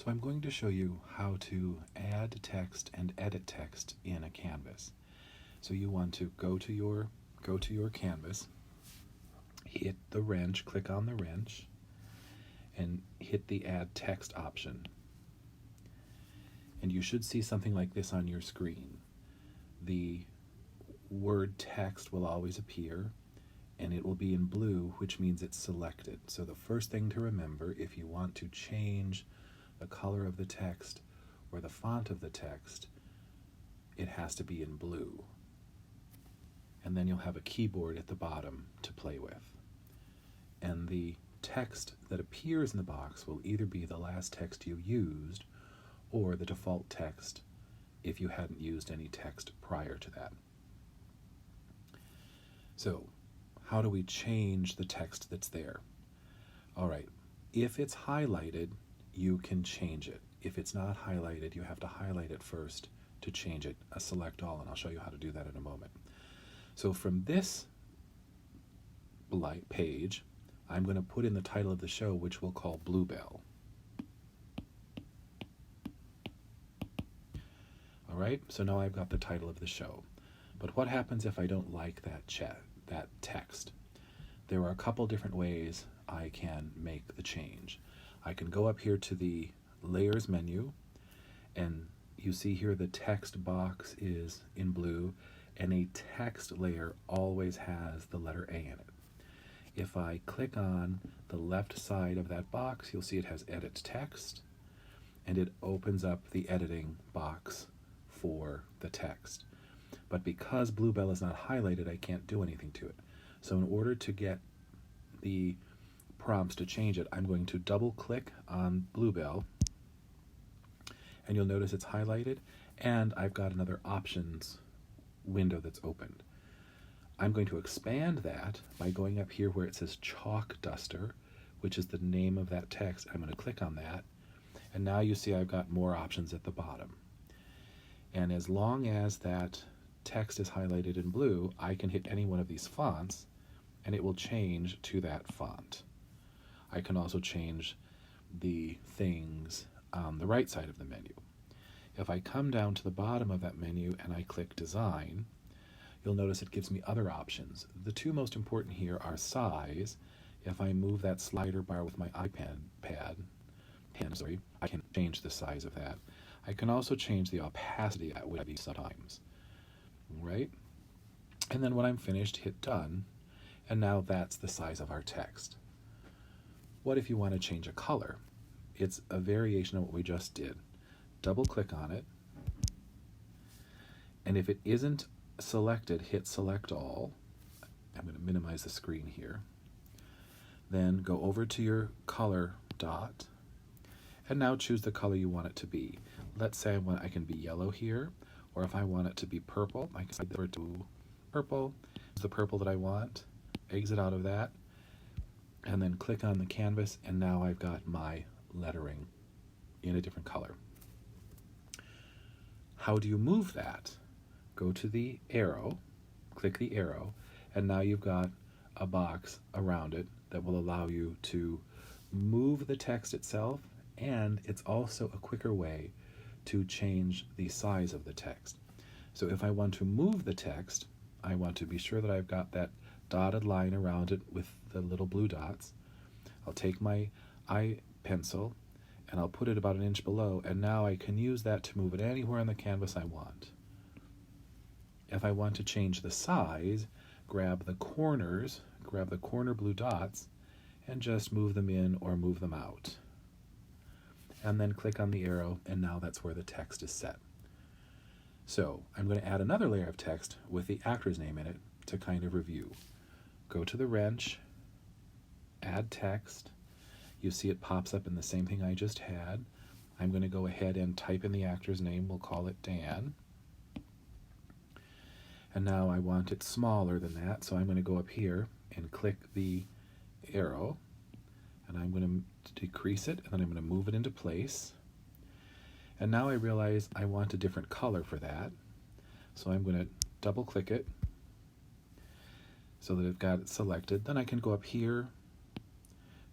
So I'm going to show you how to add text and edit text in a canvas. So you want to go to your canvas, hit the wrench, click on the wrench, and hit the add text option. And you should see something like this on your screen. The word text will always appear, and it will be in blue, which means it's selected. So the first thing to remember, if you want to change the color of the text or the font of the text, it has to be in blue. And then you'll have a keyboard at the bottom to play with. And the text that appears in the box will either be the last text you used or the default text if you hadn't used any text prior to that. So, how do we change the text that's there? All right, if it's highlighted, you can change it. If it's not highlighted, you have to highlight it first to change it. Select all, and I'll show you how to do that in a moment. So from this page, I'm going to put in the title of the show, which we'll call Bluebell. All right, so now I've got the title of the show. But what happens if I don't like that text? There are a couple different ways I can make the change. I can go up here to the Layers menu, and you see here the text box is in blue, and a text layer always has the letter A in it. If I click on the left side of that box, you'll see it has Edit Text, and it opens up the editing box for the text. But because Bluebell is not highlighted, I can't do anything to it. So in order to get the prompts to change it, I'm going to double click on Bluebell, and you'll notice it's highlighted, and I've got another options window that's opened. I'm going to expand that by going up here where it says Chalk Duster, which is the name of that text. I'm going to click on that, and now you see I've got more options at the bottom. And as long as that text is highlighted in blue, I can hit any one of these fonts, and it will change to that font. I can also change the things on the right side of the menu. If I come down to the bottom of that menu and I click Design, you'll notice it gives me other options. The two most important here are size. If I move that slider bar with my iPad I can change the size of that. I can also change the opacity at which I use sometimes. Right? And then when I'm finished, hit Done, and now that's the size of our text. What if you want to change a color? It's a variation of what we just did. Double click on it, and if it isn't selected, hit Select All. I'm going to minimize the screen here. Then go over to your color dot, and now choose the color you want it to be. Let's say I can be yellow here, or if I want it to be purple, I can slide over to purple. It's the purple that I want. Exit out of that, and then click on the canvas, and now I've got my lettering in a different color. How do you move that? Go to the arrow, click the arrow, and now you've got a box around it that will allow you to move the text itself, and it's also a quicker way to change the size of the text. So if I want to move the text, I want to be sure that I've got that dotted line around it with the little blue dots. I'll take my eye pencil and I'll put it about 1 inch below, and now I can use that to move it anywhere on the canvas I want. If I want to change the size, grab the corner blue dots, and just move them in or move them out. And then click on the arrow, and now that's where the text is set. So I'm going to add another layer of text with the actor's name in it to kind of review. Go to the wrench, add text. You see it pops up in the same thing I just had. I'm going to go ahead and type in the actor's name. We'll call it Dan. And now I want it smaller than that, so I'm going to go up here and click the arrow, and I'm going to decrease it, and then I'm going to move it into place. And now I realize I want a different color for that, so I'm going to double click it so that I've got it selected. Then I can go up here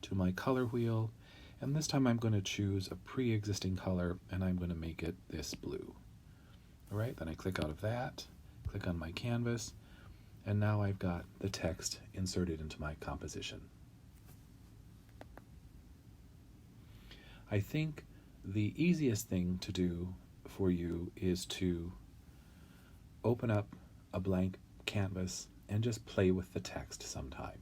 to my color wheel, And this time I'm going to choose a pre-existing color and I'm going to make it this blue. All right, then I click out of that, click on my canvas, and now I've got the text inserted into my composition. I think the easiest thing to do for you is to open up a blank canvas and just play with the text sometime.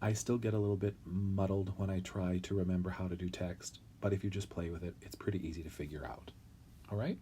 I still get a little bit muddled when I try to remember how to do text, but if you just play with it, it's pretty easy to figure out. All right?